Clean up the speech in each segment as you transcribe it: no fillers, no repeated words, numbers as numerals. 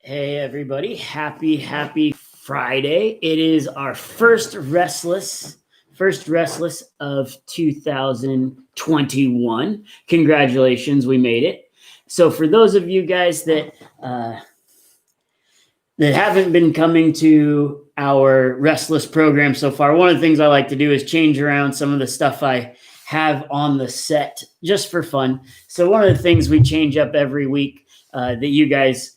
Hey everybody, happy Friday. It is our first restless of 2021. Congratulations, we made it. So for those of you guys that haven't been coming to our Restless program so far, one of the things I like to do is change around some of the stuff I have on the set just for fun. So one of the things we change up every week that you guys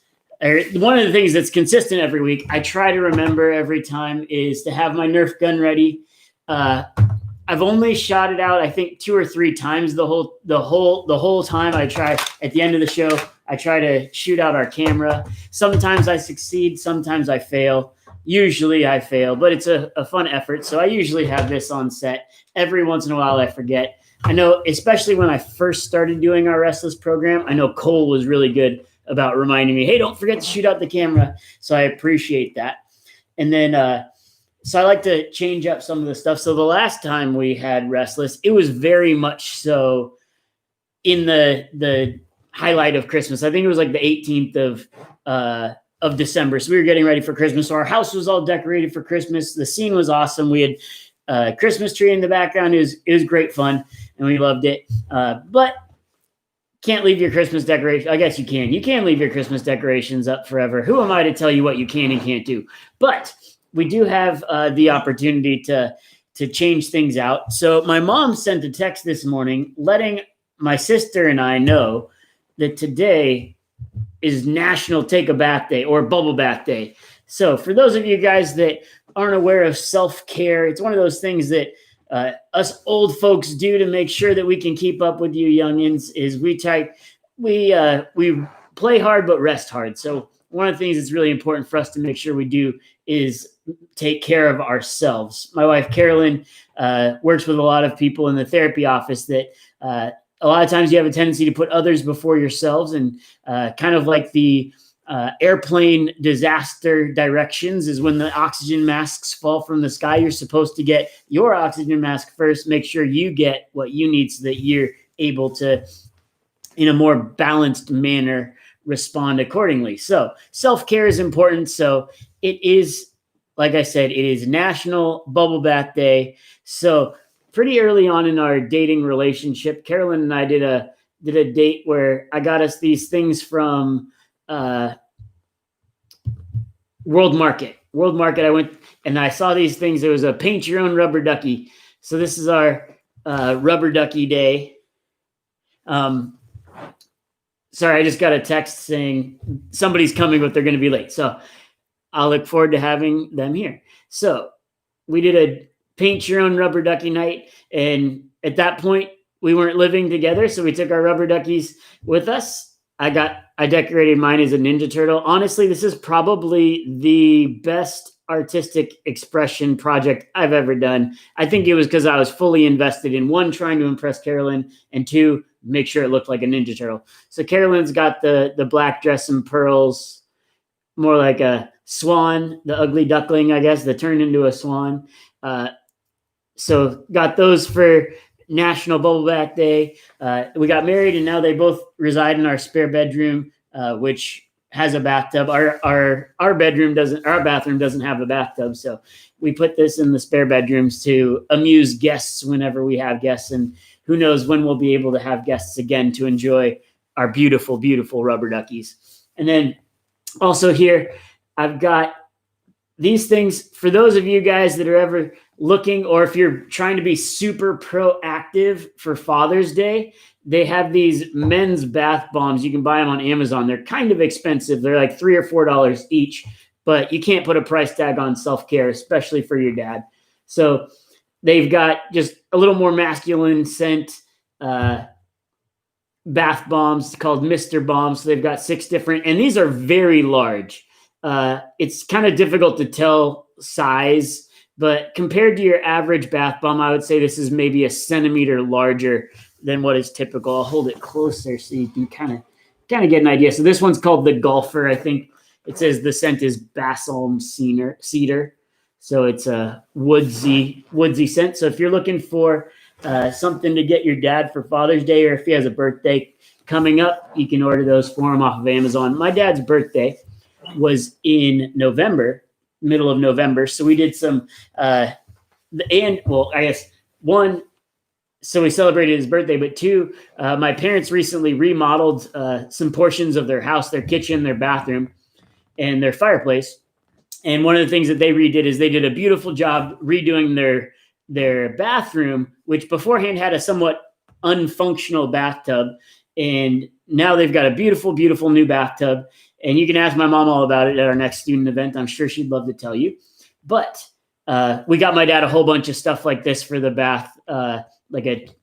one of the things that's consistent every week, I try to remember every time, is to have my Nerf gun ready. I've only shot it out, I think, 2 or 3 times the whole time. I try at the end of the show. I try to shoot out our camera. Sometimes I succeed, sometimes I fail. Usually I fail, but it's a fun effort. So I usually have this on set. Every once in a while I forget. I know, especially when I first started doing our Restless program, I know Cole was really good about reminding me, hey, don't forget to shoot out the camera. So I appreciate that. And then, so I like to change up some of the stuff. So the last time we had Restless, it was very much so in the highlight of Christmas. I think it was like the 18th of December. So we were getting ready for Christmas. So our house was all decorated for Christmas. The scene was awesome. We had a Christmas tree in the background. It was great fun, and we loved it. But can't leave your Christmas decoration. I guess you can. You can leave your Christmas decorations up forever. Who am I to tell you what you can and can't do? But we do have the opportunity to change things out. So my mom sent a text this morning letting my sister and I know that today is National Take a Bath Day, or Bubble Bath Day. So for those of you guys that aren't aware of self-care, it's one of those things that us old folks do to make sure that we can keep up with you youngins. Is we play hard but rest hard. So one of the things that's really important for us to make sure we do is take care of ourselves. My wife Carolyn works with a lot of people in the therapy office that a lot of times you have a tendency to put others before yourselves, and kind of like the airplane disaster directions is when the oxygen masks fall from the sky. You're supposed to get your oxygen mask first, make sure you get what you need so that you're able to, in a more balanced manner, respond accordingly. So self-care is important. So it is, like I said, it is National Bubble Bath Day. So pretty early on in our dating relationship, Carolyn and I did a date where I got us these things from World Market. I went and I saw these things. There was a paint your own rubber ducky. So this is our rubber ducky day. Sorry, I just got a text saying somebody's coming, but they're going to be late. So I'll look forward to having them here. So we did a paint your own rubber ducky night. And at that point, we weren't living together. So we took our rubber duckies with us. I decorated mine as a Ninja Turtle. Honestly, this is probably the best artistic expression project I've ever done. I think it was because I was fully invested in, 1, trying to impress Carolyn, and 2, make sure it looked like a Ninja Turtle. So Carolyn's got the black dress and pearls, more like a swan, the ugly duckling, I guess, that turned into a swan. So got those for National Bubble Bath Day. We got married, and now they both reside in our spare bedroom, which has a bathtub. Our bathroom doesn't have a bathtub, so we put this in the spare bedrooms to amuse guests whenever we have guests, and who knows when we'll be able to have guests again to enjoy our beautiful, beautiful rubber duckies. And then also here, I've got these things for those of you guys that are ever looking, or if you're trying to be super proactive for Father's Day. They have these men's bath bombs. You can buy them on Amazon. They're kind of expensive. They're like $3 or $4 each, but you can't put a price tag on self-care, especially for your dad. So they've got just a little more masculine scent bath bombs called Mr. Bombs. So they've got 6 different, and these are very large. It's kind of difficult to tell size, but compared to your average bath bomb, I would say this is maybe a centimeter larger than what is typical. I'll hold it closer so you can kind of get an idea. So this one's called the Golfer. I think it says the scent is balsam cedar. So it's a woodsy scent. So if you're looking for something to get your dad for Father's Day, or if he has a birthday coming up, you can order those for him off of Amazon. My dad's birthday was in November, middle of November. So we did some, one, so we celebrated his birthday, but two, my parents recently remodeled some portions of their house, their kitchen, their bathroom, and their fireplace. And one of the things that they redid is they did a beautiful job redoing their bathroom, which beforehand had a somewhat unfunctional bathtub. And now they've got a beautiful, beautiful new bathtub. And you can ask my mom all about it at our next student event. I'm sure she'd love to tell you. But we got my dad a whole bunch of stuff like this for the bath.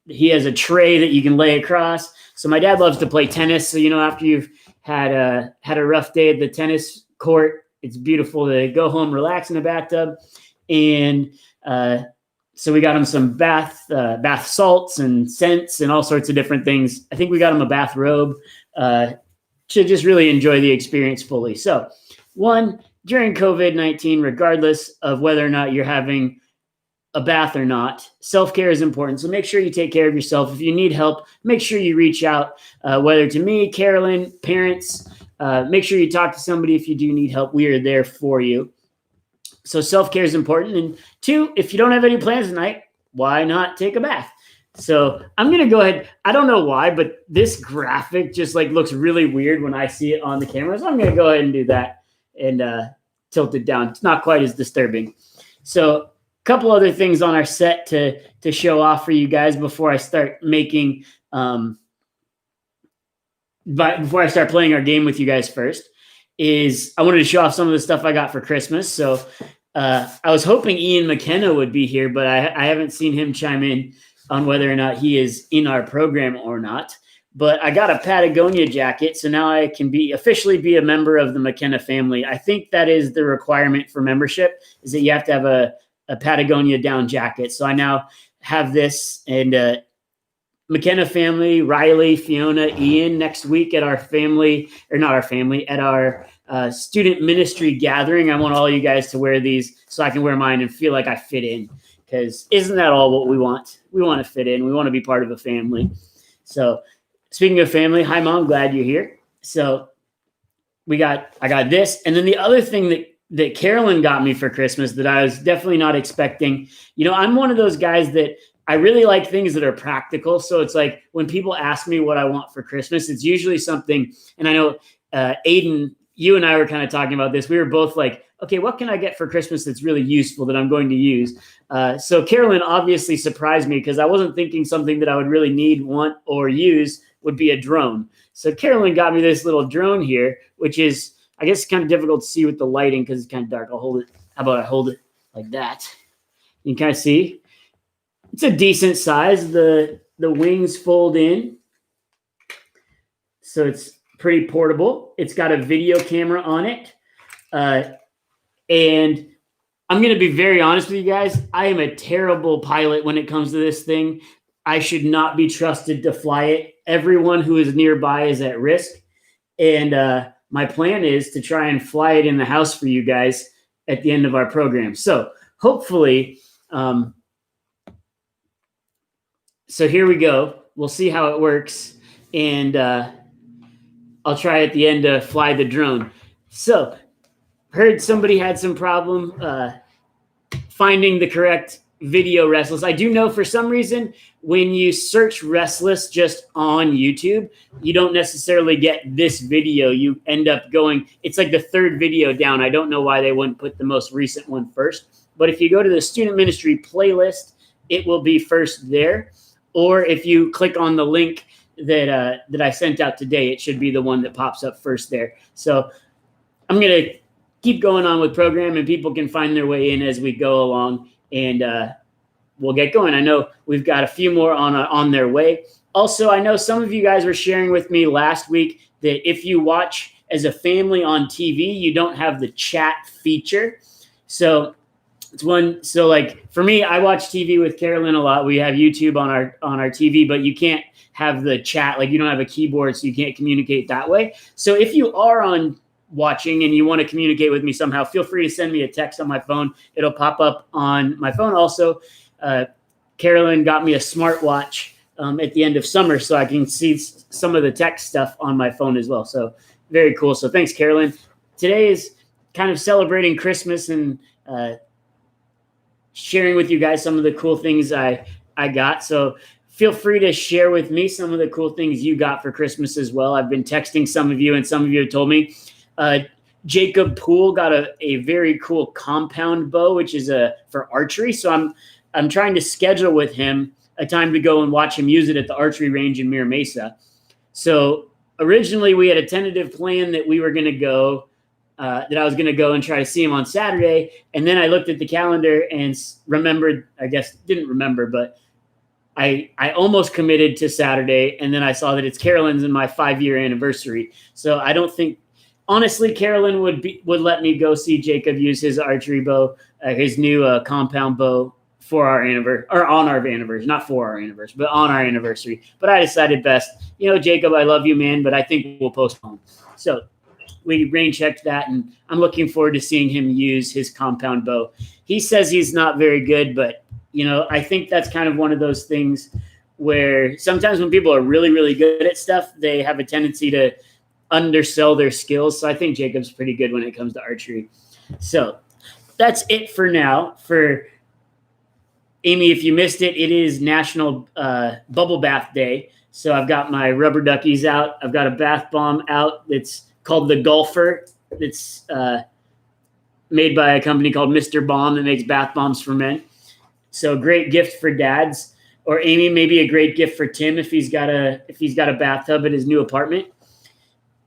He has a tray that you can lay across. So my dad loves to play tennis. So, after you've had a rough day at the tennis court, it's beautiful to go home, relax in a bathtub. And so we got him some bath salts and scents and all sorts of different things. I think we got him a bathrobe to just really enjoy the experience fully. So one, during COVID-19, regardless of whether or not you're having a bath or not, self-care is important. So make sure you take care of yourself. If you need help, make sure you reach out, whether to me, Carolyn, parents. Make sure you talk to somebody if you do need help. We are there for you. So self-care is important. And two, if you don't have any plans tonight, why not take a bath? So I'm going to go ahead. I don't know why, but this graphic just looks really weird when I see it on the camera. So I'm going to go ahead and do that and tilt it down. It's not quite as disturbing. So a couple other things on our set to show off for you guys before I start making before I start playing our game with you guys first, is I wanted to show off some of the stuff I got for Christmas. So I was hoping Ian McKenna would be here, but I haven't seen him chime in on whether or not he is in our program or not. But I got a Patagonia jacket, so now I can officially be a member of the McKenna family. I think that is the requirement for membership, is that you have to have a Patagonia down jacket. So I now have this, and McKenna family, Riley, Fiona, Ian, next week at our at our student ministry gathering. I want all you guys to wear these so I can wear mine and feel like I fit in, because isn't that all what we want? We want to fit in. We want to be part of a family. So speaking of family, hi, Mom, glad you're here. So I got this. And then the other thing that Carolyn got me for Christmas that I was definitely not expecting, I'm one of those guys that I really like things that are practical. So it's like when people ask me what I want for Christmas, it's usually something, and I know Aiden, you and I were kind of talking about this. We were both like, okay, what can I get for Christmas that's really useful that I'm going to use? So Carolyn obviously surprised me, because I wasn't thinking something that I would really need, want, or use would be a drone. So Carolyn got me this little drone here, which is, I guess, kind of difficult to see with the lighting because it's kind of dark. I'll hold it. How about I hold it like that? You can kind of see. It's a decent size. The wings fold in, so it's pretty portable. It's got a video camera on it. And I'm going to be very honest with you guys. I am a terrible pilot when it comes to this thing. I should not be trusted to fly it. Everyone who is nearby is at risk. And my plan is to try and fly it in the house for you guys at the end of our program. So hopefully, so here we go. We'll see how it works. And I'll try at the end to fly the drone. So heard somebody had some problem finding the correct video Restless. I do know for some reason when you search Restless just on YouTube, you don't necessarily get this video. You end up going, it's like the third video down. I don't know why they wouldn't put the most recent one first. But if you go to the student ministry playlist, it will be first there. Or if you click on the link that I sent out today, it should be the one that pops up first there. So I'm going to keep going on with program, and people can find their way in as we go along, and we'll get going. I know we've got a few more on their way. Also, I know some of you guys were sharing with me last week that if you watch as a family on TV, you don't have the chat feature. So it's one. So like for me, I watch TV with Carolyn a lot. We have YouTube on our TV, but you can't have the chat. Like you don't have a keyboard, so you can't communicate that way. So if you are on watching and you want to communicate with me somehow, feel free to send me a text on my phone. It'll pop up on my phone. Also, Carolyn got me a smartwatch at the end of summer, so I can see some of the tech stuff on my phone as well. So very cool. So thanks, Carolyn. today is kind of celebrating Christmas and sharing with you guys some of the cool things I got. So feel free to share with me some of the cool things you got for Christmas as well. I've been texting some of you, and some of you have told me. Jacob Poole got a very cool compound bow, which is for archery. So I'm trying to schedule with him a time to go and watch him use it at the archery range in Mira Mesa. So originally we had a tentative plan that we were going to go, that I was going to go and try to see him on Saturday. And then I looked at the calendar and remembered, I guess didn't remember, but I almost committed to Saturday. And then I saw that it's Carolyn's and my 5-year anniversary. So I don't think, honestly, Carolyn would let me go see Jacob use his archery bow, his new compound bow for our anniversary, or on our anniversary, not for our anniversary, but on our anniversary. But I decided best, Jacob, I love you, man, but I think we'll postpone. So we rain checked that, and I'm looking forward to seeing him use his compound bow. He says he's not very good, but I think that's kind of one of those things where sometimes when people are really, really good at stuff, they have a tendency to undersell their skills. So I think Jacob's pretty good when it comes to archery. So that's it for now. For Amy, if you missed it, it is National Bubble Bath Day. So I've got my rubber duckies out. I've got a bath bomb out that's called the Golfer. It's made by a company called Mr. Bomb that makes bath bombs for men. So great gift for dads. Or Amy, maybe a great gift for Tim if he's got a bathtub at his new apartment.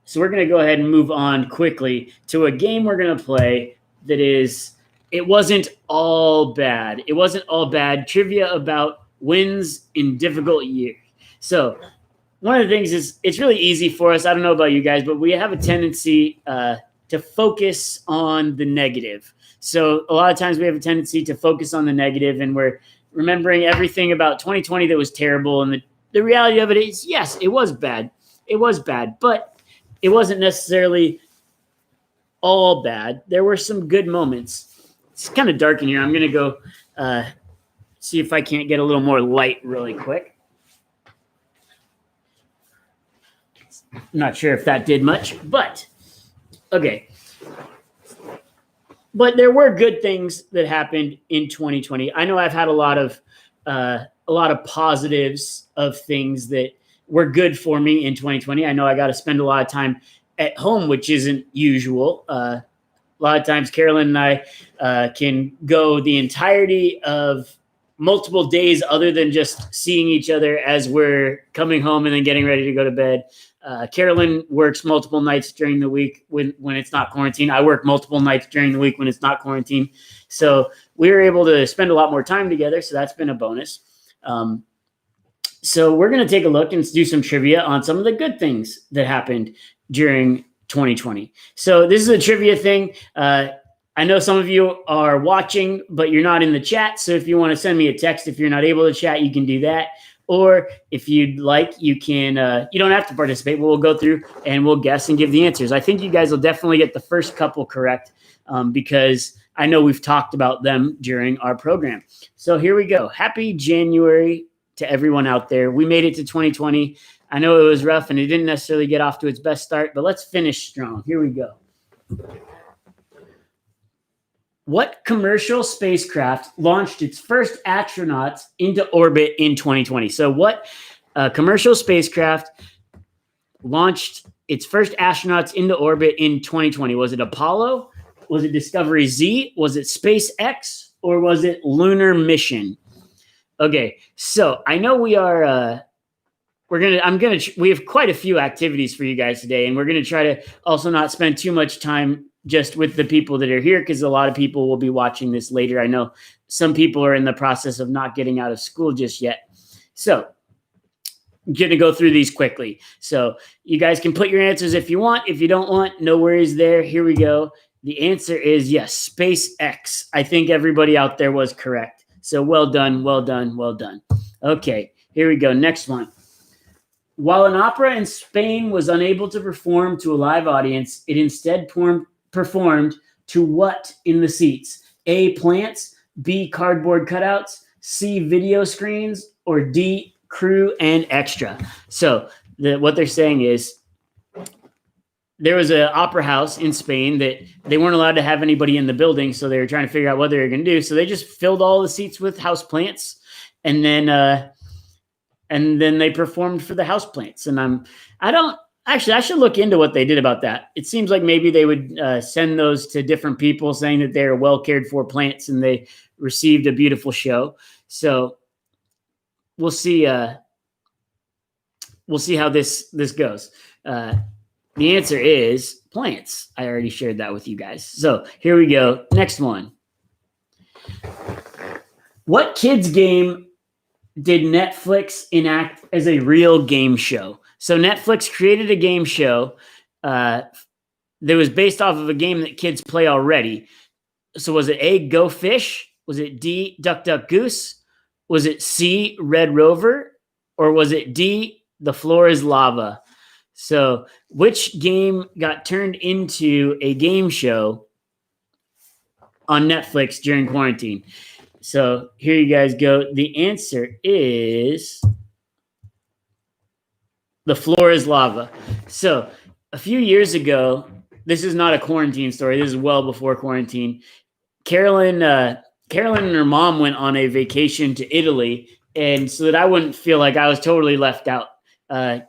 So we're going to go ahead and move on quickly to a game we're going to play that it wasn't all bad. It wasn't all bad. Trivia about wins in difficult years. So one of the things is it's really easy for us. I don't know about you guys, but we have a tendency to focus on the negative. So a lot of times we have a tendency to focus on the negative, and we're remembering everything about 2020 that was terrible. And the reality of it is, yes, it was bad. It was bad, but it wasn't necessarily all bad. There were some good moments. It's kind of dark in here. I'm going to go see if I can't get a little more light really quick. I'm not sure if that did much, but okay. But there were good things that happened in 2020. I know I've had a lot of positives of things that were good for me in 2020. I know I got to spend a lot of time at home, which isn't usual. A lot of times Carolyn and I can go the entirety of multiple days other than just seeing each other as we're coming home and then getting ready to go to bed. Carolyn works multiple nights during the week when it's not quarantine. I work multiple nights during the week when it's not quarantine. So we were able to spend a lot more time together. So that's been a bonus. So we're going to take a look and do some trivia on some of the good things that happened during 2020. So this is a trivia thing. I know some of you are watching, but you're not in the chat. So if you want to send me a text, if you're not able to chat, you can do that. Or if you'd like, you can, you don't have to participate, but we'll go through and we'll guess and give the answers. I think you guys will definitely get the first couple correct because I know we've talked about them during our program. So here we go. Happy January to everyone out there. We made it to 2020. I know it was rough and it didn't necessarily get off to its best start, but let's finish strong. Here we go. What commercial spacecraft launched its first astronauts into orbit in 2020? So what commercial spacecraft launched its first astronauts into orbit in 2020? Was it Apollo? Was it Discovery Z? Was it SpaceX? Or was it Lunar Mission? Okay, so I know we are we have quite a few activities for you guys today, and we're going to try to also not spend too much time just with the people that are here, because a lot of people will be watching this later. I know some people are in the process of not getting out of school just yet. So I'm going to go through these quickly. So you guys can put your answers if you want. If you don't want, no worries there. Here we go. The answer is yes, SpaceX. I think everybody out there was correct. So well done, well done, well done. Okay, here we go. Next one. While an opera in Spain was unable to perform to a live audience, it instead performed to what in the seats? A, plants, B, cardboard cutouts, C, video screens, or D, crew and extra. So what they're saying is there was an opera house in Spain that they weren't allowed to have anybody in the building, so they were trying to figure out what they were going to do. So they just filled all the seats with houseplants, and then they performed for the houseplants. And I should look into what they did about that. It seems like maybe they would send those to different people, saying that they're well cared for plants and they received a beautiful show. So we'll see. We'll see how this goes. The answer is plants. I already shared that with you guys. So here we go. Next one. What kids game did Netflix enact as a real game show? So Netflix created a game show that was based off of a game that kids play already. So was it A, Go Fish? Was it D, Duck, Duck, Goose? Was it C, Red Rover? Or was it D, The Floor is Lava? So which game got turned into a game show on Netflix during quarantine? So here you guys go. The answer is The Floor is Lava. So a few years ago, this is not a quarantine story. This is well before quarantine. Carolyn and her mom went on a vacation to Italy, and so that I wouldn't feel like I was totally left out,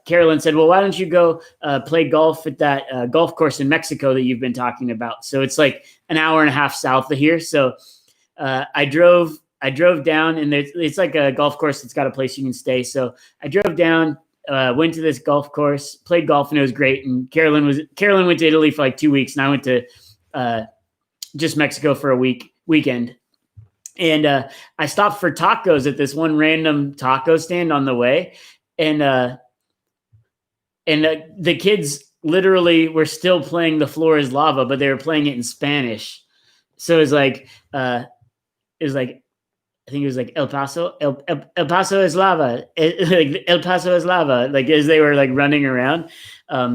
Carolyn said, well, why don't you go play golf at that golf course in Mexico that you've been talking about? So it's like an hour and a half south of here. So I drove down, and it's like a golf course that's got a place you can stay. So I drove down, went to this golf course, played golf, and it was great. And Carolyn went to Italy for like 2 weeks, and I went to just Mexico for a weekend. And I stopped for tacos at this one random taco stand on the way, and the kids literally were still playing The Floor is Lava, but they were playing it in Spanish. So it was like I think it was like El Paso es lava, El Paso es lava, like as they were like running around.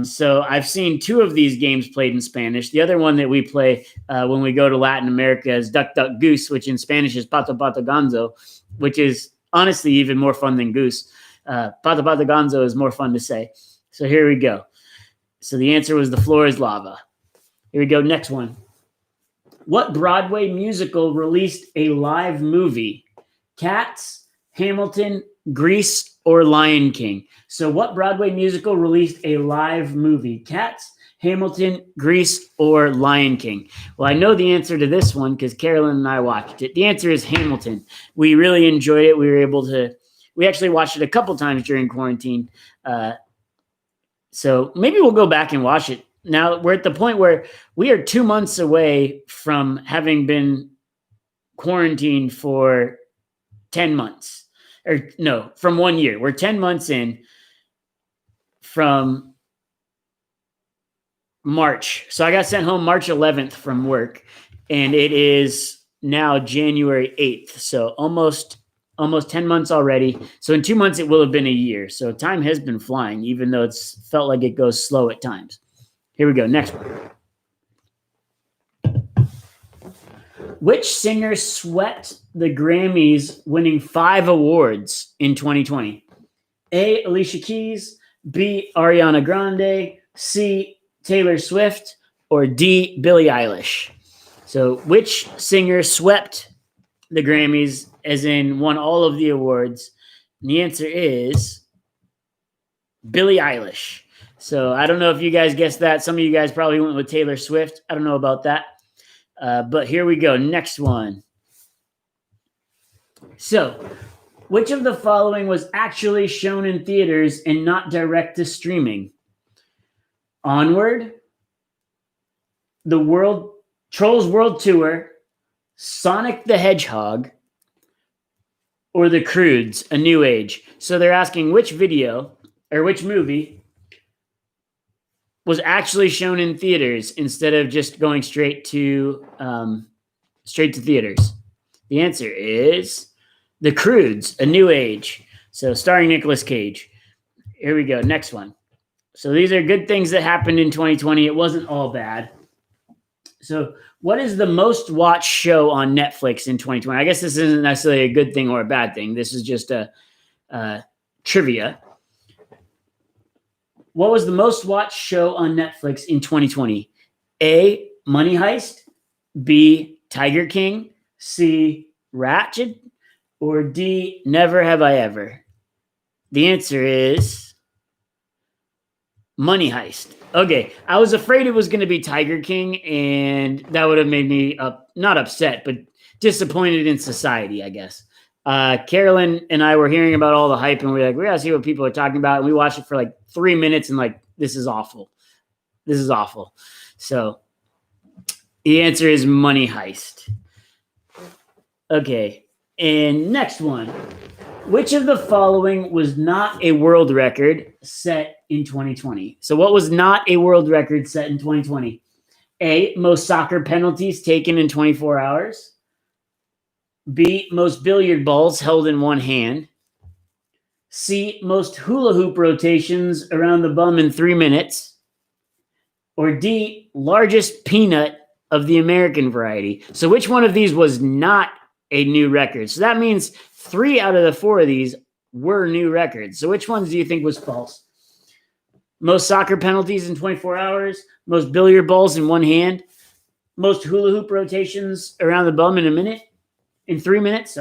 So I've seen 2 of these games played in Spanish. The other one that we play when we go to Latin America is Duck, Duck, Goose, which in Spanish is Pato, Pato, Gonzo, which is honestly even more fun than Goose. Pato, Pato, Gonzo is more fun to say. So here we go. So the answer was The Floor is Lava. Here we go. Next one. What Broadway musical released a live movie? Cats, Hamilton, Grease, or Lion King? So what Broadway musical released a live movie? Cats, Hamilton, Grease, or Lion King? Well, I know the answer to this one because Carolyn and I watched it. The answer is Hamilton. We really enjoyed it. We actually watched it a couple times during quarantine. So maybe we'll go back and watch it. Now we're at the point where we are 2 months away from having been quarantined for 10 months. Or no, from 1 year. We're 10 months in from March. So I got sent home March 11th from work, and it is now January 8th. So almost 10 months already. So in 2 months, it will have been a year. So time has been flying, even though it's felt like it goes slow at times. Here we go. Next one. Which singer swept the Grammys, winning 5 awards in 2020? A, Alicia Keys, B, Ariana Grande, C, Taylor Swift, or D, Billie Eilish? So which singer swept the Grammys, as in won all of the awards? And the answer is Billie Eilish. So I don't know if you guys guessed that. Some of you guys probably went with Taylor Swift. I don't know about that. But here we go. Next one. So which of the following was actually shown in theaters and not direct to streaming? Onward, the Trolls World Tour, Sonic the Hedgehog, or The Croods, A New Age. So they're asking which video or which movie was actually shown in theaters instead of just going straight to theaters. The answer is The Croods, A New Age. So starring Nicolas Cage. Here we go. Next one. So these are good things that happened in 2020. It wasn't all bad. So what is the most watched show on Netflix in 2020? I guess this isn't necessarily a good thing or a bad thing. This is just a trivia. What was the most watched show on Netflix in 2020? A, Money Heist, B, Tiger King, C, Ratchet, or D, Never Have I Ever? The answer is Money Heist. Okay, I was afraid it was going to be Tiger King, and that would have made me not upset, but disappointed in society, I guess. Carolyn and I were hearing about all the hype, and we were like, we gotta see what people are talking about. And we watched it for like 3 minutes, and like, this is awful. This is awful. So the answer is Money Heist. Okay, and next one. Which of the following was not a world record set in 2020? So what was not a world record set in 2020? A, most soccer penalties taken in 24 hours. B, most billiard balls held in one hand. C, most hula hoop rotations around the bum in 3 minutes. Or D, largest peanut of the American variety. So which one of these was not a new record? So that means 3 out of the 4 of these were new records. So which ones do you think was false? Most soccer penalties in 24 hours, most billiard balls in one hand, most hula hoop rotations around the bum in 3 minutes,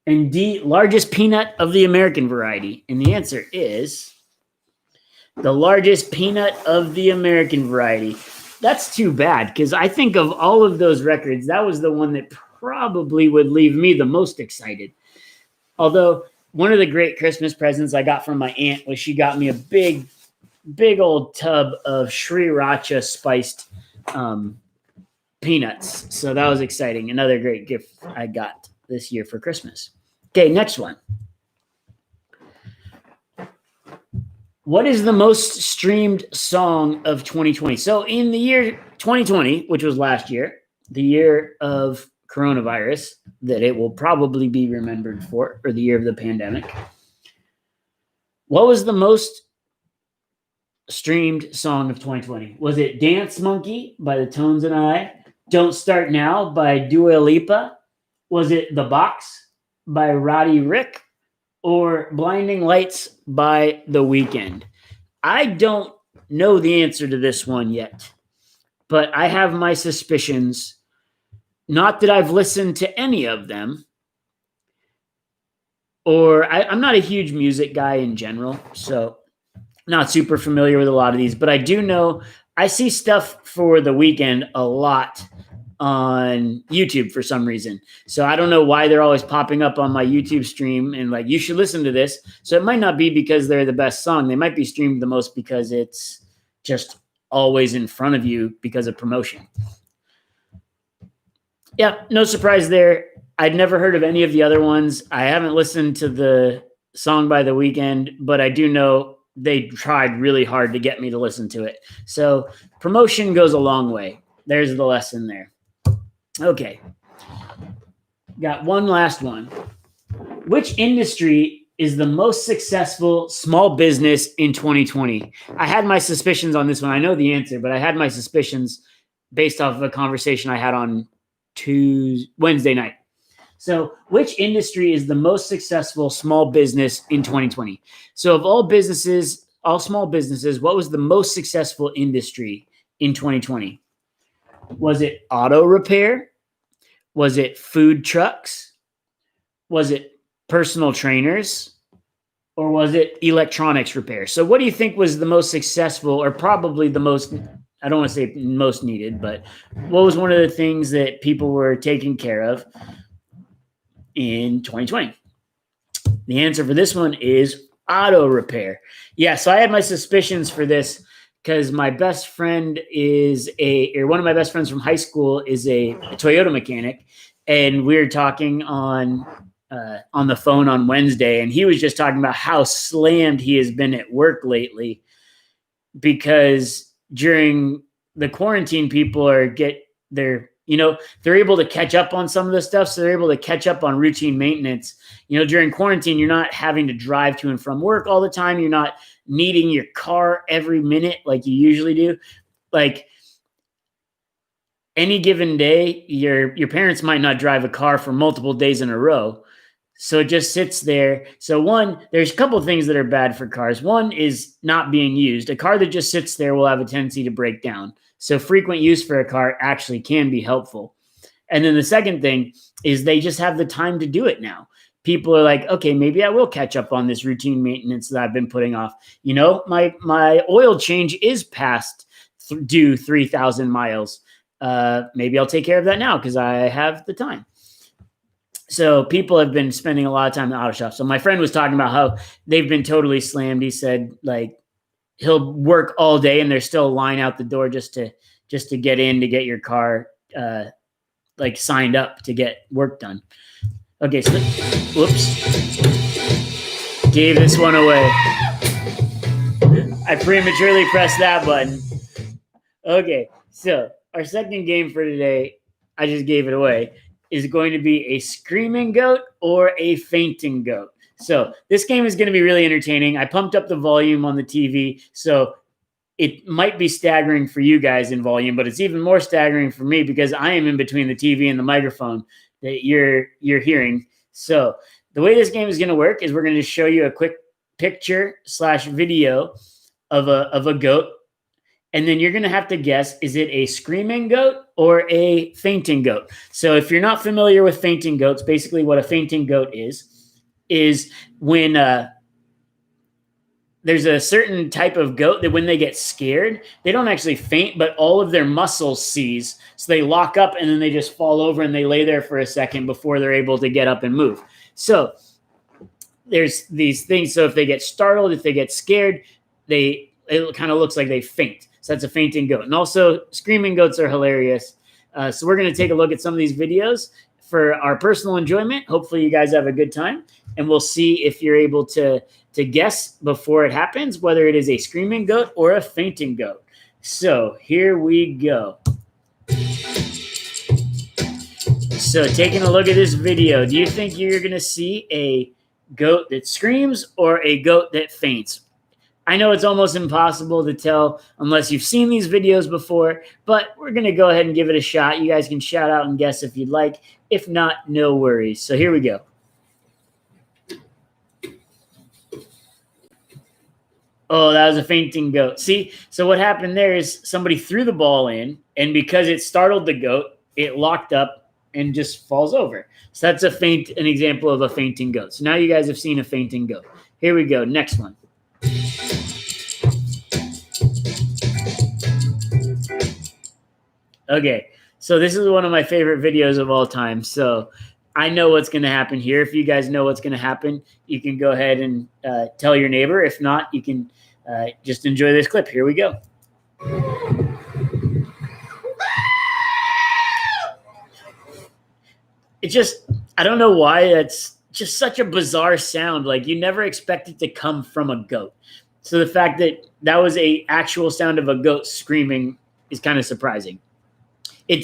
and D, largest peanut of the American variety. And the answer is the largest peanut of the American variety. That's too bad, because I think of all of those records, that was the one that probably would leave me the most excited. Although one of the great Christmas presents I got from my aunt was she got me a big old tub of Sriracha spiced peanuts. So that was exciting. Another great gift I got this year for Christmas. Okay, next one. What is the most streamed song of 2020? So in the year 2020, which was last year, the year of coronavirus that it will probably be remembered for, or the year of the pandemic, what was the most streamed song of 2020? Was it Dance Monkey by the Tones and I, Don't Start Now by Dua Lipa? Was it The Box by Roddy Rick? Or Blinding Lights by The Weeknd? I don't know the answer to this one yet, but I have my suspicions. Not that I've listened to any of them, or I'm not a huge music guy in general, so not super familiar with a lot of these, but I do know I see stuff for The Weeknd a lot on YouTube for some reason. So I don't know why they're always popping up on my YouTube stream and like, you should listen to this. So it might not be because they're the best song. They might be streamed the most because it's just always in front of you because of promotion. Yeah, no surprise there. I'd never heard of any of the other ones. I haven't listened to the song by The Weeknd, but I do know they tried really hard to get me to listen to it. So promotion goes a long way. There's the lesson there. Okay. Got one last one. Which industry is the most successful small business in 2020? I had my suspicions on this one. I know the answer, but I had my suspicions based off of a conversation I had on Wednesday night. So which industry is the most successful small business in 2020? So of all small businesses, what was the most successful industry in 2020? Was it auto repair? Was it food trucks? Was it personal trainers? Or was it electronics repair? So what do you think was the most successful, or probably the most, I don't want to say most needed, but what was one of the things that people were taking care of in 2020? The answer for this one is auto repair. Yeah, so I had my suspicions for this because my best friend one of my best friends from high school is a Toyota mechanic, and we were talking on the phone on Wednesday, and he was just talking about how slammed he has been at work lately because during the quarantine, people they're able to catch up on some of the stuff, so they're able to catch up on routine maintenance. During quarantine, you're not having to drive to and from work all the time. You're not needing your car every minute like you usually do. Like any given day, your parents might not drive a car for multiple days in a row. So it just sits there. So one, there's a couple of things that are bad for cars. One is not being used. A car that just sits there will have a tendency to break down. So frequent use for a car actually can be helpful. And then the second thing is they just have the time to do it now. People are like, okay, maybe I will catch up on this routine maintenance that I've been putting off. You know, my oil change is past due 3,000 miles. Maybe I'll take care of that now because I have the time. So people have been spending a lot of time in the auto shop. So my friend was talking about how they've been totally slammed. He said like he'll work all day and there's still a line out the door just to get in to get your car like signed up to get work done. Okay, so whoops. Gave this one away. I prematurely pressed that button. Okay, so our second game for today, I just gave it away, is going to be a screaming goat or a fainting goat. So this game is going to be really entertaining. I pumped up the volume on the TV, so it might be staggering for you guys in volume, but it's even more staggering for me because I am in between the TV and the microphone that you're hearing. So the way this game is going to work is we're going to show you a quick picture/video of a goat. And then you're going to have to guess, is it a screaming goat or a fainting goat? So if you're not familiar with fainting goats, basically what a fainting goat is when there's a certain type of goat that when they get scared, they don't actually faint, but all of their muscles seize. So they lock up and then they just fall over and they lay there for a second before they're able to get up and move. So there's these things. So if they get startled, if they get scared, it kind of looks like they faint. So that's a fainting goat. And also screaming goats are hilarious. So we're going to take a look at some of these videos for our personal enjoyment. Hopefully you guys have a good time. And we'll see if you're able to guess before it happens whether it is a screaming goat or a fainting goat. So here we go. So taking a look at this video, do you think you're going to see a goat that screams or a goat that faints? I know it's almost impossible to tell unless you've seen these videos before, but we're going to go ahead and give it a shot. You guys can shout out and guess if you'd like. If not, no worries. So here we go. Oh, that was a fainting goat. See, so what happened there is somebody threw the ball in, and because it startled the goat, it locked up and just falls over. So that's an example of a fainting goat. So now you guys have seen a fainting goat. Here we go. Next one. Okay, so this is one of my favorite videos of all time. So I know what's going to happen here. If you guys know what's going to happen, you can go ahead and tell your neighbor. If not, you can just enjoy this clip. Here we go. It just, I don't know why it's just such a bizarre sound. Like you never expect it to come from a goat. So the fact that that was a actual sound of a goat screaming is kind of surprising. I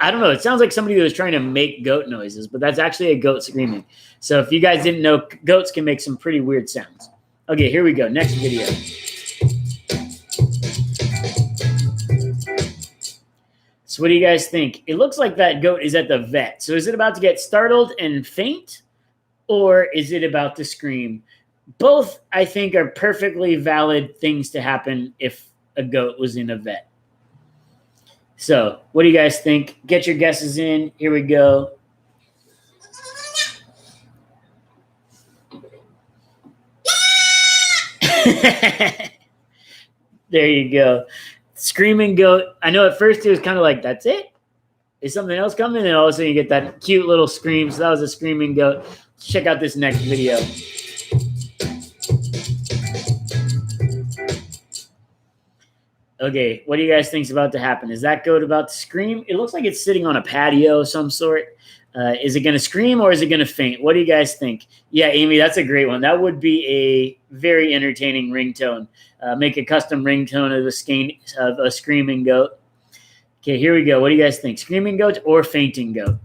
don't know. It sounds like somebody who was trying to make goat noises, but that's actually a goat screaming. So if you guys didn't know, goats can make some pretty weird sounds. Okay, here we go. Next video. So what do you guys think? It looks like that goat is at the vet. So is it about to get startled and faint, or is it about to scream? Both, I think, are perfectly valid things to happen if a goat was in a vet. So what do you guys think? Get your guesses in. Here we go. There you go. Screaming goat. I know at first it was kind of like, that's it? Is something else coming? And all of a sudden you get that cute little scream. So that was a screaming goat. Let's check out this next video. Okay, what do you guys think is about to happen? Is that goat about to scream? It looks like it's sitting on a patio of some sort. Is it going to scream or is it going to faint? What do you guys think? Yeah, Amy, that's a great one. That would be a very entertaining ringtone. Make a custom ringtone of a screaming goat. Okay, here we go. What do you guys think? Screaming goat or fainting goat?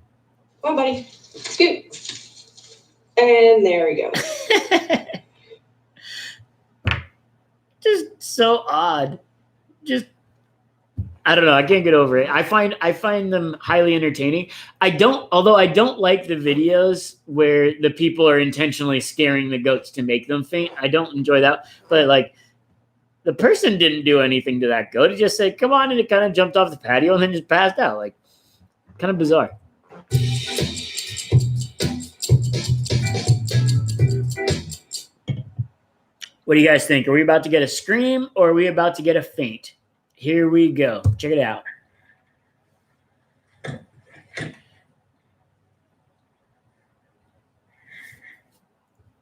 Come on, buddy. Scoot. And there we go. Just so odd. I don't know. I can't get over it. I find them highly entertaining. Although I don't like the videos where the people are intentionally scaring the goats to make them faint. I don't enjoy that. But like the person didn't do anything to that goat. It just said, come on, and it kind of jumped off the patio and then just passed out. Like kind of bizarre. What do you guys think? Are we about to get a scream or are we about to get a faint? Here we go. Check it out.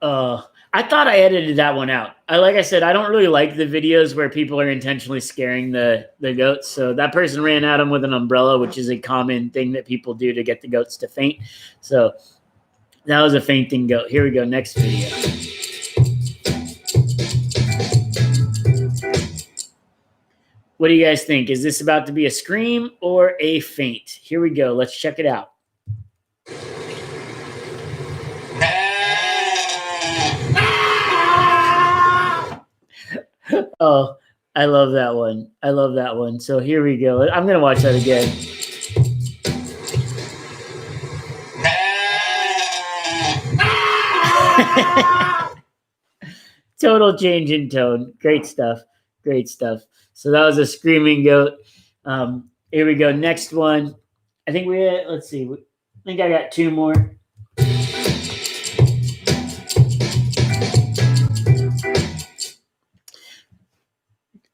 I thought I edited that one out. Like I said, I don't really like the videos where people are intentionally scaring the goats. So that person ran at them with an umbrella, which is a common thing that people do to get the goats to faint. So that was a fainting goat. Here we go. Next video. What do you guys think? Is this about to be a scream or a faint? Here we go. Let's check it out. Oh, I love that one. I love that one. So here we go. I'm going to watch that again. Total change in tone. Great stuff. Great stuff. So that was a screaming goat. Here we go. Next one. I think let's see. I think I got two more.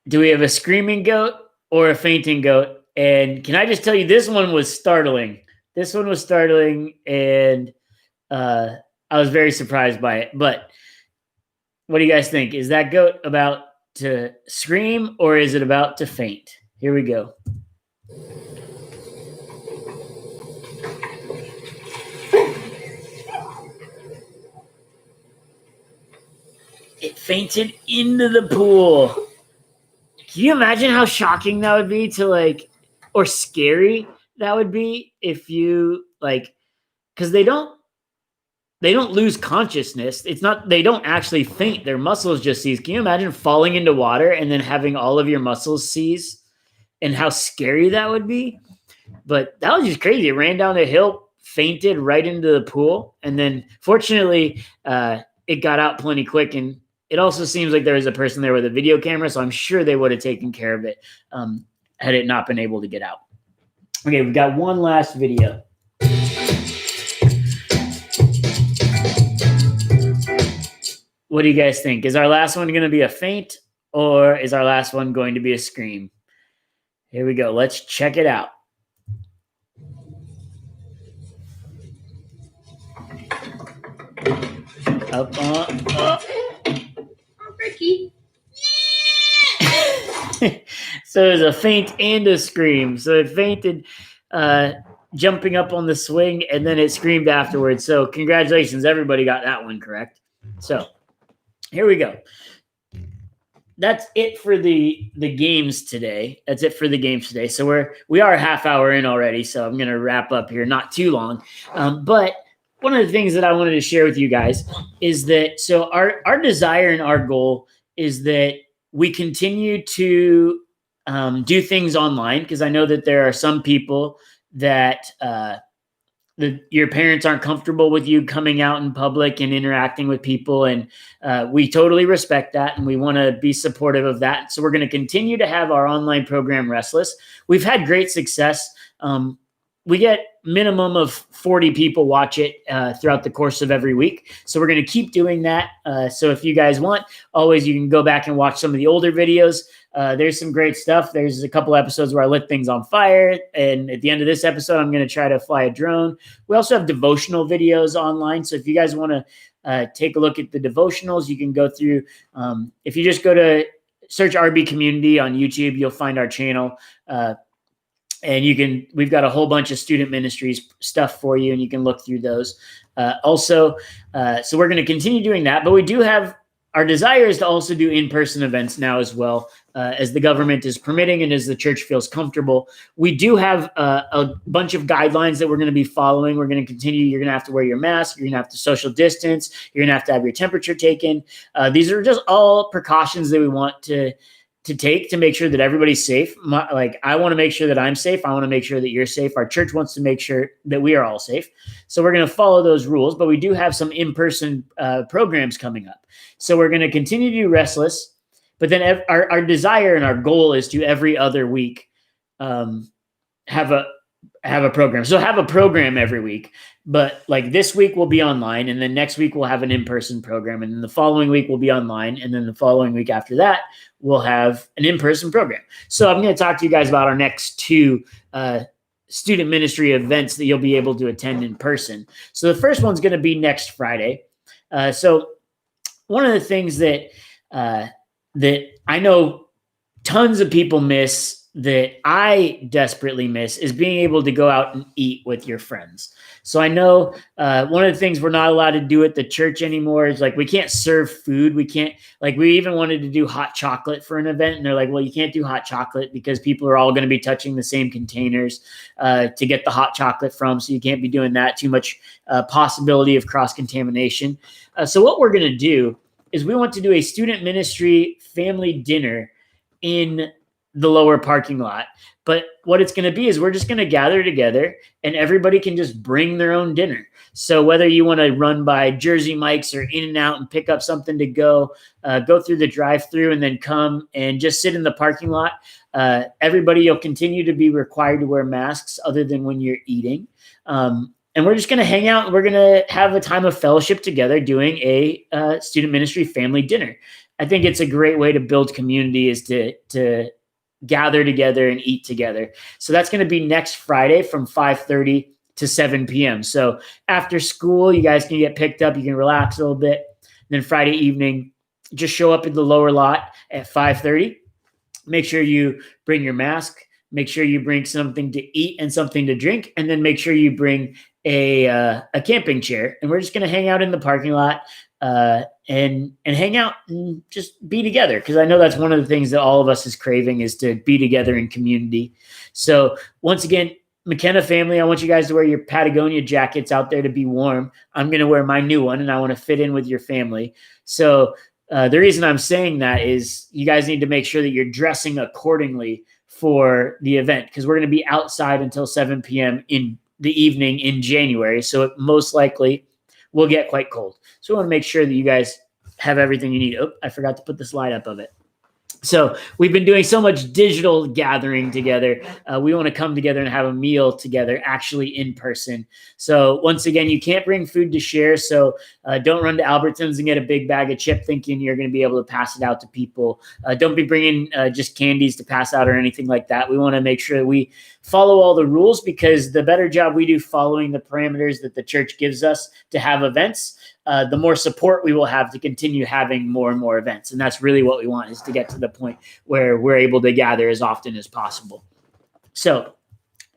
Do we have a screaming goat or a fainting goat? And can I just tell you, this one was startling. This one was startling, and I was very surprised by it. But what do you guys think? Is that goat about to scream or is it about to faint? Here we go. It fainted into the pool. Can you imagine how shocking that would be or scary that would be if you because they don't lose consciousness. They don't actually faint. Their muscles just seize. Can you imagine falling into water and then having all of your muscles seize and how scary that would be? But that was just crazy. It ran down a hill, fainted right into the pool. And then fortunately, it got out plenty quick. And it also seems like there was a person there with a video camera. So I'm sure they would have taken care of it had it not been able to get out. Okay, we've got one last video. What do you guys think? Is our last one going to be a faint or is our last one going to be a scream? Here we go. Let's check it out. Up on. Oh. Ricky. So there's a faint and a scream. So it fainted jumping up on the swing and then it screamed afterwards. So congratulations. Everybody got that one correct. So here we go. That's it for the games today. That's it for the games today. So we are a half hour in already. So I'm going to wrap up here, not too long. But one of the things that I wanted to share with you guys is that, so our desire and our goal is that we continue to do things online, because I know that there are some people that your parents aren't comfortable with you coming out in public and interacting with people. And we totally respect that. And we want to be supportive of that. So we're going to continue to have our online program, Restless. We've had great success. We get minimum of 40 people watch it throughout the course of every week. So we're going to keep doing that. So if you guys want, always you can go back and watch some of the older videos. There's some great stuff. There's a couple episodes where I lit things on fire. And at the end of this episode, I'm going to try to fly a drone. We also have devotional videos online. So if you guys want to take a look at the devotionals, you can go through. If you just go to search RB Community on YouTube, you'll find our channel. And we've got a whole bunch of student ministries stuff for you, and you can look through those. So we're going to continue doing that, but we do have our desire is to also do in-person events now as well, as the government is permitting and as the church feels comfortable. We do have a bunch of guidelines that we're going to be following. We're going to continue. You're going to have to wear your mask. You're going to have to social distance. You're going to have your temperature taken. These are just all precautions that we want to to take to make sure that everybody's safe. I want to make sure that I'm safe. I want to make sure that you're safe. Our church wants to make sure that we are all safe. So we're going to follow those rules, but we do have some in-person programs coming up. So we're going to continue to do Restless, but then our desire and our goal is to every other week have a program. So have a program every week, but like this week will be online, and then next week we'll have an in-person program, and then the following week will be online, and then the following week after that we'll have an in-person program. So I'm going to talk to you guys about our next two student ministry events that you'll be able to attend in person. So the first one's going to be next Friday. So one of the things that I know tons of people miss, that I desperately miss, is being able to go out and eat with your friends. So I know one of the things we're not allowed to do at the church anymore is like, we can't serve food. We can't, like, we even wanted to do hot chocolate for an event, and they're like, well, you can't do hot chocolate because people are all going to be touching the same containers to get the hot chocolate from. So you can't be doing that. Too much possibility of cross-contamination. So what we're going to do is we want to do a student ministry family dinner in the lower parking lot. But what it's going to be is we're just going to gather together, and everybody can just bring their own dinner. So whether you want to run by Jersey Mike's or In-N-Out and pick up something to go through the drive-through and then come and just sit in the parking lot. Everybody, you'll continue to be required to wear masks other than when you're eating. And we're just going to hang out. We're going to have a time of fellowship together doing a student ministry family dinner. I think it's a great way to build community, is to gather together and eat together. So that's going to be next Friday from 5:30 to 7 p.m. So after school, you guys can get picked up. You can relax a little bit. Then Friday evening, just show up in the lower lot at 5:30. Make sure you bring your mask. Make sure you bring something to eat and something to drink. And then make sure you bring a camping chair. And we're just going to hang out in the parking lot and hang out and just be together. Because I know that's one of the things that all of us is craving, is to be together in community. So once again, McKenna family, I want you guys to wear your Patagonia jackets out there to be warm. I'm going to wear my new one, and I want to fit in with your family. So the reason I'm saying that is you guys need to make sure that you're dressing accordingly for the event, because we're going to be outside until 7 p.m. in the evening in January. So it most likely will get quite cold. So we want to make sure that you guys have everything you need. Oh, I forgot to put the slide up of it. So we've been doing so much digital gathering together. We want to come together and have a meal together, actually in person. So once again, you can't bring food to share. So don't run to Albertsons and get a big bag of chip thinking you're going to be able to pass it out to people. Don't be bringing just candies to pass out or anything like that. We want to make sure that we follow all the rules, because the better job we do following the parameters that the church gives us to have events, the more support we will have to continue having more and more events. And that's really what we want, is to get to the point where we're able to gather as often as possible. So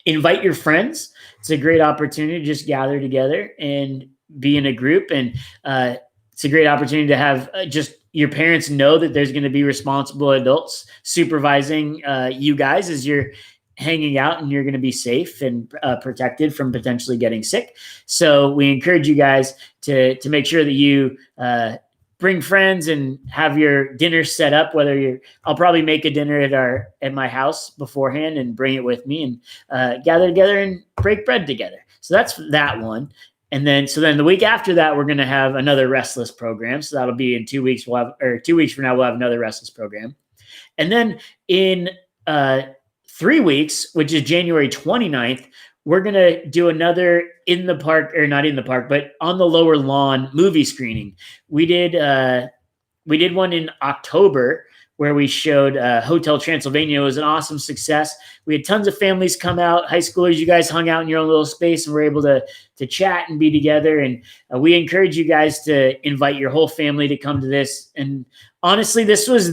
invite your friends. It's a great opportunity to just gather together and be in a group. And it's a great opportunity to have just your parents know that there's going to be responsible adults supervising you guys as you're hanging out, and you're going to be safe and protected from potentially getting sick. So we encourage you guys to make sure that you bring friends and have your dinner set up. I'll probably make a dinner at my house beforehand and bring it with me, and gather together and break bread together. So that's that one. And then the week after that, we're going to have another Restless program. So that'll be in 2 weeks. 2 weeks from now, we'll have another Restless program. And then in 3 weeks, which is January 29th, we're going to do another in the park, or not in the park, but on the lower lawn movie screening. We did one in October where we showed Hotel Transylvania. It was an awesome success. We had tons of families come out. High schoolers, you guys hung out in your own little space and were able to chat and be together. And we encourage you guys to invite your whole family to come to this. And honestly, this was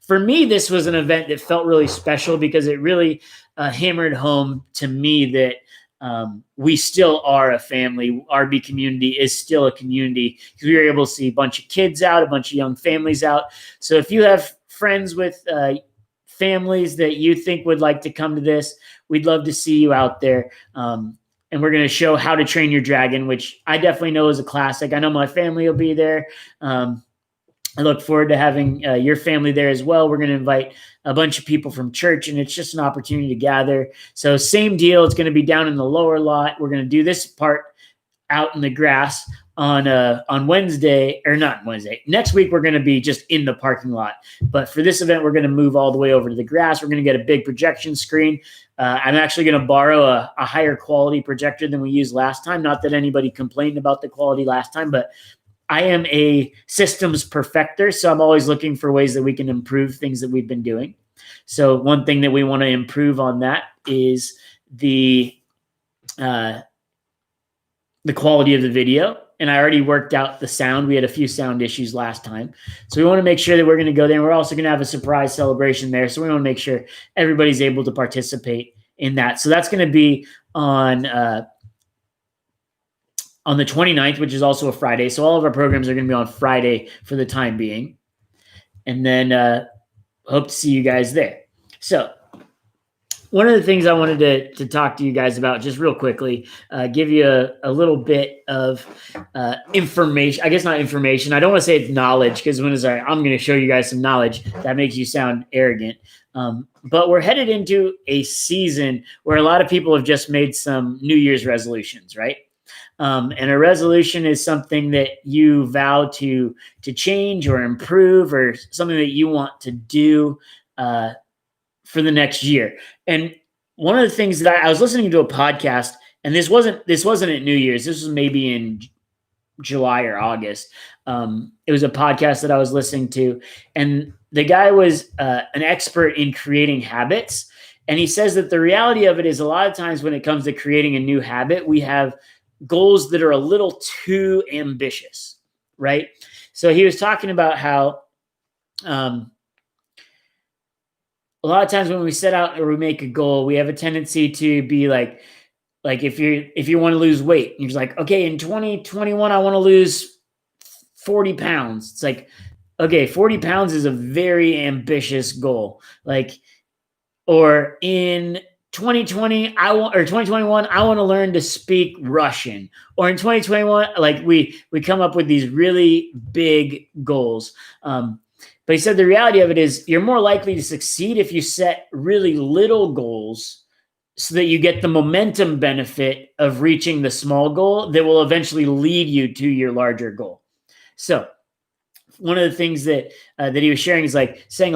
for me, this was an event that felt really special, because it really hammered home to me that we still are a family. RB community is still a community, because we were able to see a bunch of kids out, a bunch of young families out. So if you have friends with families that you think would like to come to this, we'd love to see you out there. And we're going to show How to Train Your Dragon, which I definitely know is a classic. I know my family will be there. I look forward to having your family there as well. We're going to invite a bunch of people from church, and it's just an opportunity to gather. So same deal. It's going to be down in the lower lot. We're going to do this part out in the grass on Wednesday, or not Wednesday. Next week, we're going to be just in the parking lot. But for this event, we're going to move all the way over to the grass. We're going to get a big projection screen. I'm actually going to borrow a higher quality projector than we used last time. Not that anybody complained about the quality last time, but I am a systems perfecter, so I'm always looking for ways that we can improve things that we've been doing. So one thing that we want to improve on that is the quality of the video. And I already worked out the sound. We had a few sound issues last time. So we want to make sure that we're going to go there. And we're also going to have a surprise celebration there. So we want to make sure everybody's able to participate in that. So that's going to be on the 29th, which is also a Friday. So all of our programs are going to be on Friday for the time being. And then hope to see you guys there. So one of the things I wanted to talk to you guys about just real quickly, give you a little bit of information. I guess not information. I don't want to say it's knowledge, because when it's like, I'm going to show you guys some knowledge, that makes you sound arrogant. But we're headed into a season where a lot of people have just made some New Year's resolutions, right? And a resolution is something that you vow to change or improve, or something that you want to do for the next year. And one of the things that I was listening to a podcast, and this wasn't at New Year's. This was maybe in July or August. It was a podcast that I was listening to, and the guy was an expert in creating habits. And he says that the reality of it is, a lot of times when it comes to creating a new habit, we have goals that are a little too ambitious, right? So he was talking about how a lot of times when we set out or we make a goal, we have a tendency to be like if you want to lose weight, you're just like, okay, in 2021, I want to lose 40 pounds. It's like, okay, 40 pounds is a very ambitious goal. Like, or in 2021, I want to learn to speak Russian. Or in 2021, like we come up with these really big goals. But he said the reality of it is, you're more likely to succeed if you set really little goals, so that you get the momentum benefit of reaching the small goal that will eventually lead you to your larger goal. So one of the things that he was sharing is saying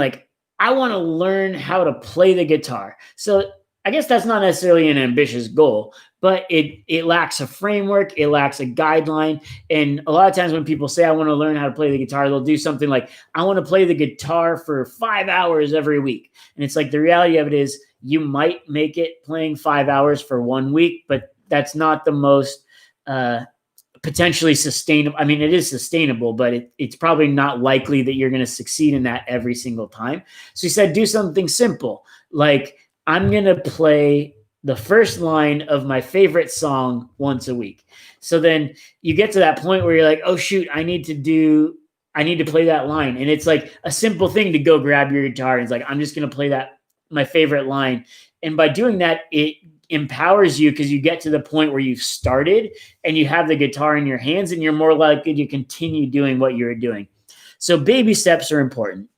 I want to learn how to play the guitar. So I guess that's not necessarily an ambitious goal, but it lacks a framework, it lacks a guideline. And a lot of times when people say, I want to learn how to play the guitar, they'll do something like, I want to play the guitar for 5 hours every week. And it's like, the reality of it is, you might make it playing 5 hours for 1 week, but that's not the most potentially sustainable. I mean, it is sustainable, but it's probably not likely that you're going to succeed in that every single time. So he said, do something simple. Like, I'm going to play the first line of my favorite song once a week. So then you get to that point where you're like, oh shoot, I need to play that line. And it's like a simple thing to go grab your guitar. And it's like, I'm just going to play my favorite line. And by doing that, it empowers you, because you get to the point where you've started and you have the guitar in your hands, and you're more likely to continue doing what you're doing. So baby steps are important.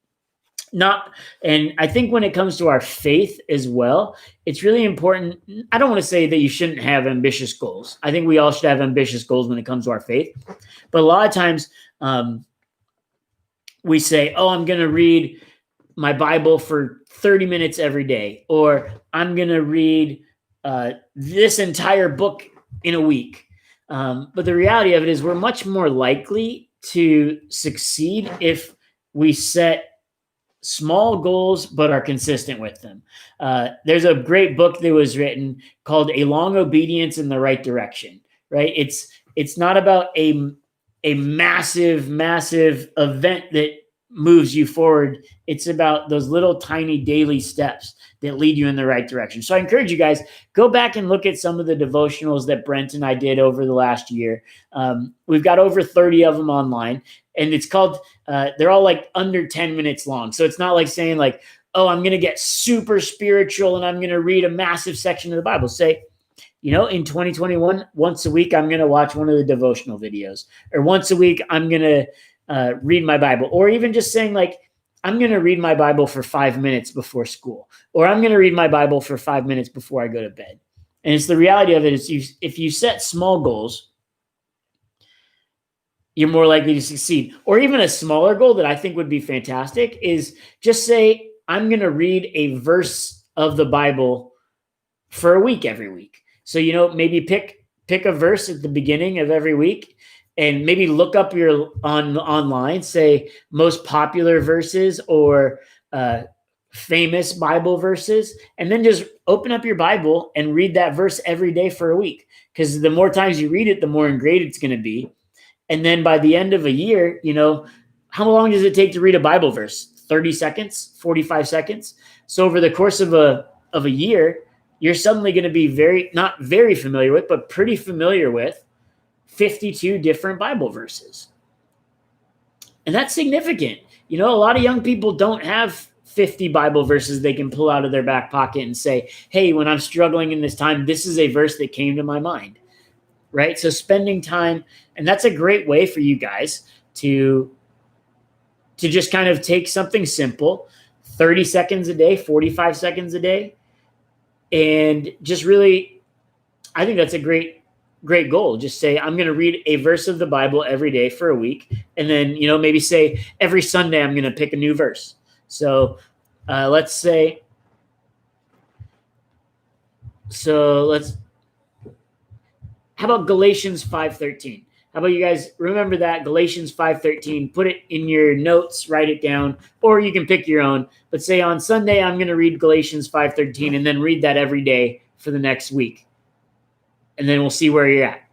And I think when it comes to our faith as well, it's really important. I don't want to say that you shouldn't have ambitious goals. I think we all should have ambitious goals when it comes to our faith. But a lot of times we say, oh, I'm going to read my Bible for 30 minutes every day, or I'm going to read this entire book in a week. But the reality of it is, we're much more likely to succeed if we set small goals, but are consistent with them. There's a great book that was written called A Long Obedience in the Right Direction, right? It's not about a massive event that moves you forward. It's about those little tiny daily steps that lead you in the right direction. So I encourage you guys, go back and look at some of the devotionals that Brent and I did over the last year. We've got over 30 of them online, and it's called, they're all like under 10 minutes long. So it's not like saying like, oh, I'm going to get super spiritual and I'm going to read a massive section of the Bible. Say, in 2021, once a week, I'm going to watch one of the devotional videos, or once a week, I'm going to read my Bible, or even just saying like, I'm going to read my Bible for 5 minutes before school, or I'm going to read my Bible for 5 minutes before I go to bed. And it's the reality of it is if you set small goals, you're more likely to succeed. Or even a smaller goal that I think would be fantastic is just say, I'm going to read a verse of the Bible for a week every week. So, maybe pick a verse at the beginning of every week and maybe look up online, say most popular verses or famous Bible verses, and then just open up your Bible and read that verse every day for a week. Because the more times you read it, the more ingrained it's going to be. And then by the end of a year, how long does it take to read a Bible verse? 30 seconds, 45 seconds. So over the course of a year, you're suddenly going to be not very familiar with, but pretty familiar with 52 different Bible verses. And that's significant. A lot of young people don't have 50 Bible verses they can pull out of their back pocket and say, hey, when I'm struggling in this time, this is a verse that came to my mind. Right? So spending time, and that's a great way for you guys to just kind of take something simple, 30 seconds a day, 45 seconds a day, and just really, I think that's a great goal. Just say, I'm going to read a verse of the Bible every day for a week. And then, maybe say every Sunday, I'm going to pick a new verse. So let's say, how about Galatians 5:13? How about you guys remember that, Galatians 5:13, put it in your notes, write it down, or you can pick your own. But say on Sunday, I'm going to read Galatians 5:13 and then read that every day for the next week. And then we'll see where you're at.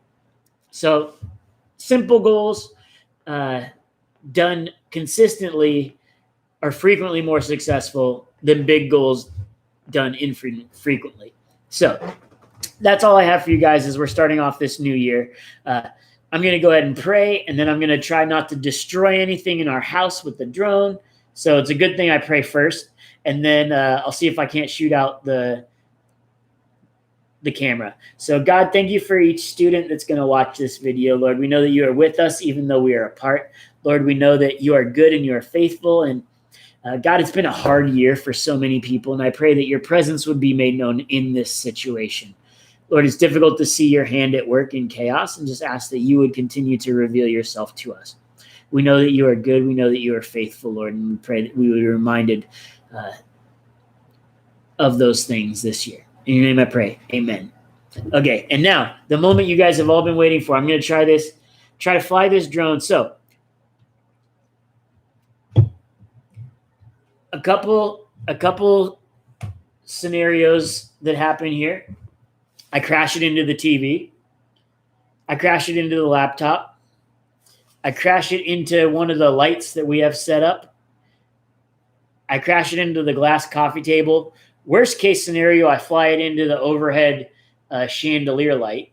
So simple goals done consistently are frequently more successful than big goals done infrequently. So that's all I have for you guys as we're starting off this new year. I'm going to go ahead and pray, and then I'm going to try not to destroy anything in our house with the drone. So it's a good thing I pray first, and then I'll see if I can't shoot out the camera. So God, thank you for each student that's going to watch this video. Lord, we know that you are with us even though we are apart. Lord, we know that you are good and you are faithful. And God, it's been a hard year for so many people, and I pray that your presence would be made known in this situation. Lord, it's difficult to see your hand at work in chaos, and just ask that you would continue to reveal yourself to us. We know that you are good. We know that you are faithful, Lord, and we pray that we would be reminded of those things this year. In your name I pray. Amen. Okay, and now, the moment you guys have all been waiting for, I'm going to try to fly this drone. So, a couple scenarios that happen here. I crash it into the TV. I crash it into the laptop. I crash it into one of the lights that we have set up. I crash it into the glass coffee table. Worst case scenario, I fly it into the overhead chandelier light.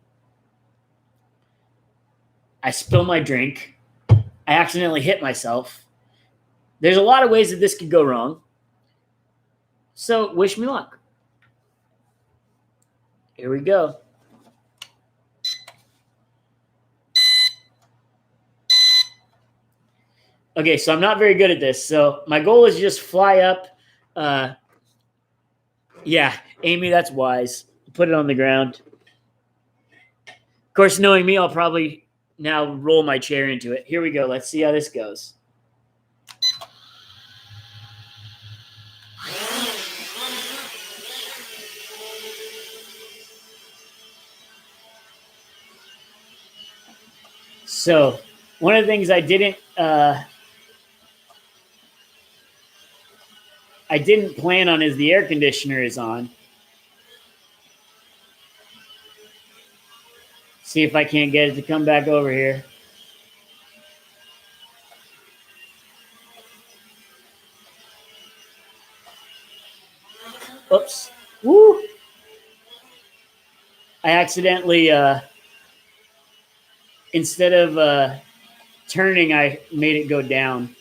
I spill my drink. I accidentally hit myself. There's a lot of ways that this could go wrong. So wish me luck. Here we go. Okay, so I'm not very good at this. So my goal is just fly up. Yeah, Amy, that's wise. Put it on the ground. Of course, knowing me, I'll probably now roll my chair into it. Here we go. Let's see how this goes. So one of the things I didn't plan on is the air conditioner is on. See if I can't get it to come back over here. Oops. Woo. I accidentally, instead of turning, I made it go down.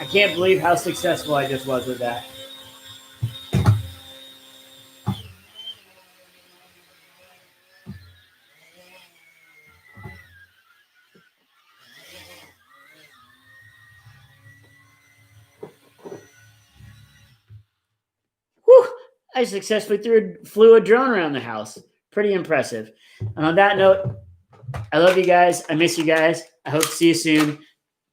I can't believe how successful I just was with that. I successfully flew a drone around the house. Pretty impressive. And on that note, I love you guys. I miss you guys. I hope to see you soon.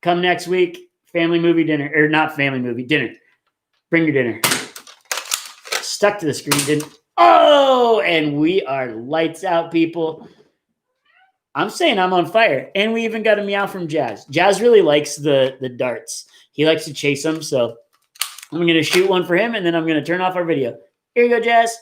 Come next week, family movie dinner, or not family movie, dinner. Bring your dinner. Stuck to the screen, didn't? Oh, and we are lights out, people. I'm saying I'm on fire. And we even got a meow from Jazz. Jazz really likes the darts. He likes to chase them, so I'm going to shoot one for him, and then I'm going to turn off our video. Here you go, Jazz.